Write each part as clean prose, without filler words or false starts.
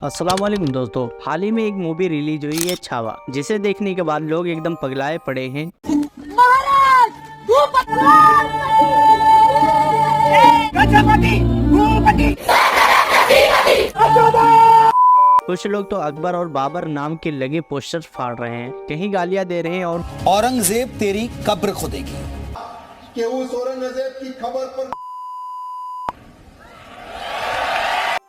अस्सलाम वालेकुम दोस्तों, हाल ही में एक मूवी रिलीज हुई है छावा, जिसे देखने के बाद लोग एकदम पगलाए पड़े हैं। महाराज कुछ लोग तो अकबर और बाबर नाम के लगे पोस्टर फाड़ रहे हैं, कहीं गालियां दे रहे हैं और औरंगजेब तेरी कब्र खोदेगी। कि उस औरंगजेब की खबर पर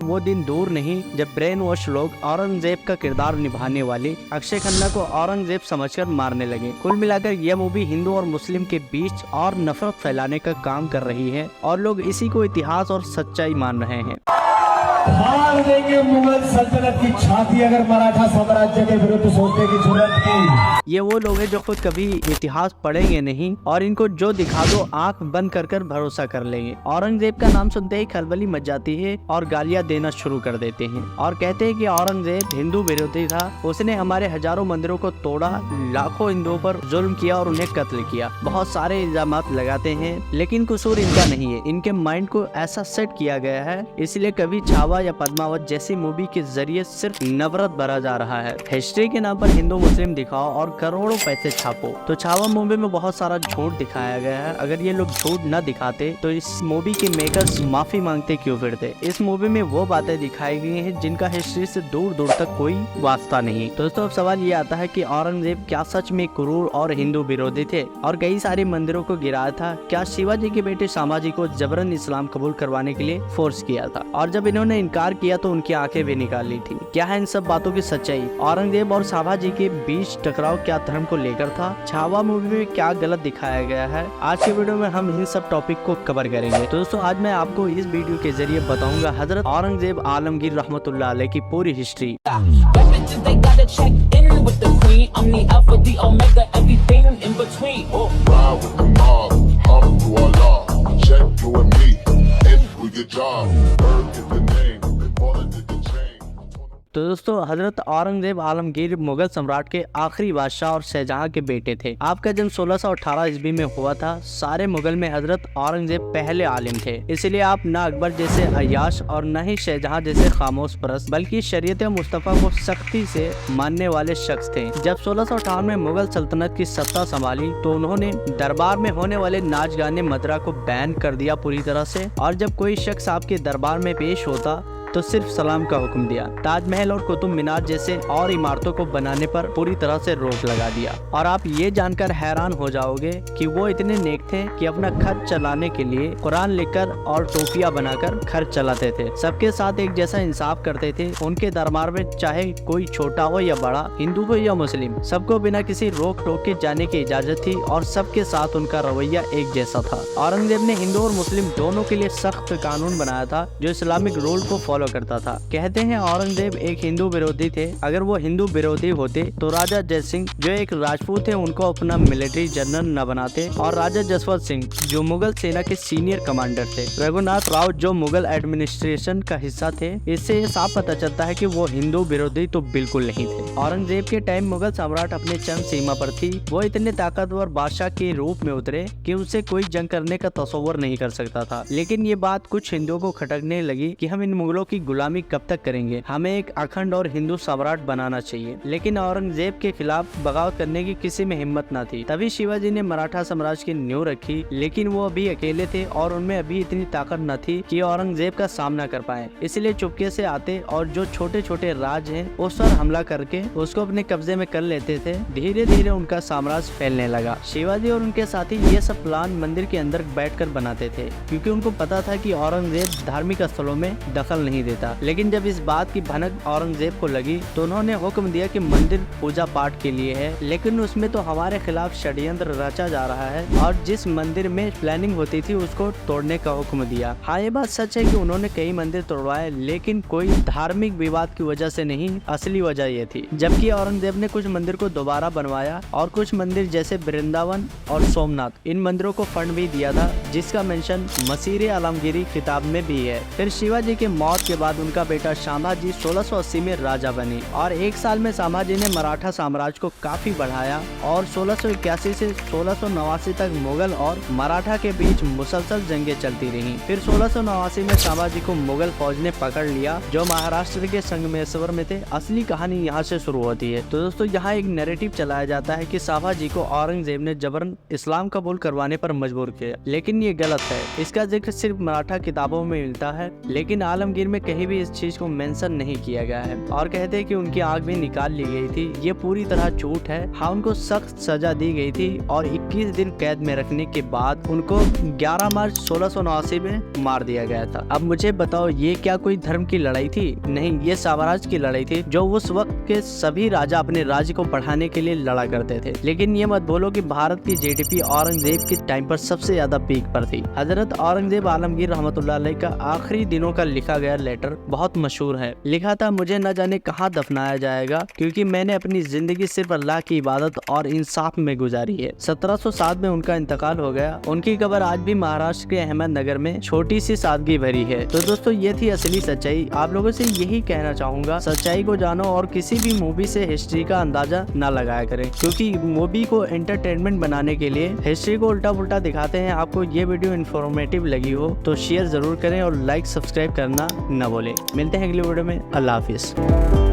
वो दिन दूर नहीं जब ब्रेन वॉश लोग औरंगजेब का किरदार निभाने वाले अक्षय खन्ना को औरंगजेब समझकर मारने लगे। कुल मिलाकर यह मूवी हिंदू और मुस्लिम के बीच और नफरत फैलाने का काम कर रही है और लोग इसी को इतिहास और सच्चाई मान रहे हैं। फाड़ देंगे मुगल सल्तनत की छाती अगर मराठा साम्राज्य के विरुद्ध सोचने की जरूरत की। ये वो लोग हैं जो खुद कभी इतिहास पढ़ेंगे नहीं और इनको जो दिखा दो आंख बंद कर कर भरोसा कर लेंगे। औरंगजेब का नाम सुनते ही खलबली मच जाती है और गालियां देना शुरू कर देते हैं और कहते हैं कि औरंगजेब हिंदू विरोधी था, उसने हमारे हजारों मंदिरों को तोड़ा, लाखों हिंदुओं पर जुल्म किया और उन्हें कत्ल किया। बहुत सारे इल्जाम लगाते हैं, लेकिन कसूर इनका नहीं है, इनके माइंड को ऐसा सेट किया गया है। इसलिए कभी छावा या पद्मावत जैसी मूवी के जरिए सिर्फ नफरत भरा जा रहा है। हिस्ट्री के नाम पर हिंदू मुस्लिम दिखाओ और करोड़ों पैसे छापो। तो छावा मूवी में बहुत सारा झूठ दिखाया गया है। अगर ये लोग झूठ न दिखाते तो इस मूवी के मेकर्स माफी मांगते क्यों फिरते। इस मूवी में वो बातें दिखाई गई हैं जिनका हिस्ट्री से दूर दूर तक कोई वास्ता नहीं। दोस्तों, अब सवाल ये आता है कि औरंगजेब क्या सच में क्रूर और हिंदू विरोधी थे और कई सारे मंदिरों को गिराया था? क्या शिवाजी के बेटे संभाजी को जबरन इस्लाम कबूल करवाने के लिए फोर्स किया था और जब इन्होंने इनकार किया तो उनकी आंखें भी निकाल ली थी? क्या है इन सब बातों की सच्चाई? औरंगजेब और संभाजी के बीच टकराव क्या धर्म को लेकर था? छावा मूवी में क्या गलत दिखाया गया है? आज के वीडियो में हम इन सब टॉपिक को कवर करेंगे। तो दोस्तों, आज मैं आपको इस वीडियो के जरिए बताऊंगा हजरत औरंगजेब आलमगीर रहमतुल्लाह अलैह की पूरी हिस्ट्री। तो दोस्तों, हजरत औरंगजेब आलमगीर मुगल सम्राट के आखिरी बादशाह और शाहजहां के बेटे थे। आपका जन्म 1618 ईस्वी में हुआ था। सारे मुगल में हजरत औरंगजेब पहले आलिम थे, इसलिए आप न अकबर जैसे अय्याश और न ही शाहजहां जैसे खामोश परस्त, बल्कि शरीयत मुस्तफा को सख्ती से मानने वाले शख्स थे। जब 1658 में मुगल सल्तनत की सत्ता संभाली तो उन्होंने दरबार में होने वाले नाच गाने मदरा को बैन कर दिया पूरी तरह से, और जब कोई शख्स आपके दरबार में पेश होता तो सिर्फ सलाम का हुक्म दिया। ताजमहल और कुतुब मीनार जैसे और इमारतों को बनाने पर पूरी तरह से रोक लगा दिया। और आप ये जानकर हैरान हो जाओगे कि वो इतने नेक थे कि अपना खर्च चलाने के लिए कुरान लिखकर और टोपियां बनाकर खर्च चलाते थे। सबके साथ एक जैसा इंसाफ करते थे। उनके दरबार में चाहे कोई छोटा हो या बड़ा, हिंदू हो या मुस्लिम, सबको बिना किसी रोक टोक के जाने की इजाजत थी और सबके साथ उनका रवैया एक जैसा था। औरंगजेब ने हिंदू और मुस्लिम दोनों के लिए सख्त कानून बनाया था जो इस्लामिक रूल को फॉलो करता था। कहते हैं औरंगजेब एक हिंदू विरोधी थे। अगर वो हिंदू विरोधी होते तो राजा जय सिंह जो एक राजपूत थे उनको अपना मिलिट्री जनरल न बनाते, और राजा जसवंत सिंह जो मुगल सेना के सीनियर कमांडर थे, रघुनाथ राव जो मुगल एडमिनिस्ट्रेशन का हिस्सा थे। इससे ये साफ पता चलता है कि वो हिंदू विरोधी तो बिल्कुल नहीं थे। औरंगजेब के टाइम मुगल सम्राट अपने चरम सीमा पर थी। वो इतने ताकतवर बादशाह के रूप में उतरे कि उनसे कोई जंग करने का तस्वर नहीं कर सकता था। लेकिन ये बात कुछ हिंदुओं को खटकने लगी कि हम इन मुगलों की गुलामी कब तक करेंगे, हमें एक अखंड और हिंदू सम्राट बनाना चाहिए। लेकिन औरंगजेब के खिलाफ बगावत करने की किसी में हिम्मत न थी। तभी शिवाजी ने मराठा साम्राज्य की नींव रखी, लेकिन वो अभी अकेले थे और उनमें अभी इतनी ताकत न थी कि औरंगजेब का सामना कर पाए। इसलिए चुपके से आते और जो छोटे छोटे राज हैं उस पर हमला करके उसको अपने कब्जे में कर लेते थे। धीरे धीरे उनका साम्राज्य फैलने लगा। शिवाजी और उनके साथी ये सब प्लान मंदिर के अंदर बैठकर बनाते थे, क्योंकि उनको पता था कि औरंगजेब धार्मिक स्थलों में दखल नहीं देता। लेकिन जब इस बात की भनक औरंगजेब को लगी तो उन्होंने हुक्म दिया कि मंदिर पूजा पाठ के लिए है, लेकिन उसमें तो हमारे खिलाफ षड्यंत्र रचा जा रहा है, और जिस मंदिर में प्लानिंग होती थी उसको तोड़ने का हुक्म दिया। हाँ, ये बात सच है कि उन्होंने कई मंदिर तोड़वाए, लेकिन कोई धार्मिक विवाद की वजह से नहीं, असली वजह ये थी। जबकि औरंगजेब ने कुछ मंदिर को दोबारा बनवाया और कुछ मंदिर जैसे वृंदावन और सोमनाथ, इन मंदिरों को फंड भी दिया था, जिसका मेंशन मसीर आलमगीरी किताब में भी है। फिर शिवाजी की मौत के बाद उनका बेटा संभाजी 1680 में राजा बने और 1 साल में संभाजी ने मराठा साम्राज्य को काफी बढ़ाया और 1681 से 1689 तक मुगल और मराठा के बीच मुसलसल जंगें चलती रहीं। फिर 1689 में संभाजी को मुगल फौज ने पकड़ लिया जो महाराष्ट्र के संगमेश्वर में थे। असली कहानी यहाँ से शुरू होती है। तो दोस्तों यहाँ एक नैरेटिव चलाया जाता है कि संभाजी को औरंगजेब ने जबरन इस्लाम कबूल करवाने पर मजबूर किया, लेकिन ये गलत है। इसका जिक्र सिर्फ मराठा किताबों में मिलता है, लेकिन आलमगीर में कहीं भी इस चीज को मेंशन नहीं किया गया है और कहते हैं कि उनकी आंख भी निकाल ली गई थी। ये पूरी तरह झूठ है। हाँ, उनको सख्त सजा दी गई थी और 21 दिन कैद में रखने के बाद उनको 11 मार्च 1689 में मार दिया गया था। अब मुझे बताओ, ये क्या कोई धर्म की लड़ाई थी? नहीं, ये साम्राज्य की लड़ाई थी जो उस वक्त के सभी राजा अपने राज्य को बढ़ाने के लिए लड़ा करते थे। लेकिन ये मत बोलो कि भारत की जीडीपी औरंगजेब के टाइम पर सबसे ज्यादा पीक पर थी। हजरत औरंगजेब आलमगीर रहमतुल्लाह अलैह का आखिरी दिनों का लिखा गया लेटर बहुत मशहूर है। लिखा था, मुझे न जाने कहाँ दफनाया जाएगा क्योंकि मैंने अपनी जिंदगी सिर्फ अल्लाह की इबादत और इंसाफ में गुजारी है। 1707 में उनका इंतकाल हो गया। उनकी कब्र आज भी महाराष्ट्र के अहमदनगर में छोटी सी सादगी भरी है। तो दोस्तों ये थी असली सच्चाई। आप लोगों से यही कहना चाहूंगा, सच्चाई को जानो और किसी भी मूवी से हिस्ट्री का अंदाजा न लगाया करें, क्योंकि मूवी को एंटरटेनमेंट बनाने के लिए हिस्ट्री को उल्टा पुल्टा दिखाते हैं। आपको ये वीडियो इन्फॉर्मेटिव लगी हो तो शेयर जरूर करें और लाइक सब्सक्राइब करना न भूलें। मिलते हैं अगली वीडियो में। अल्लाह हाफिज।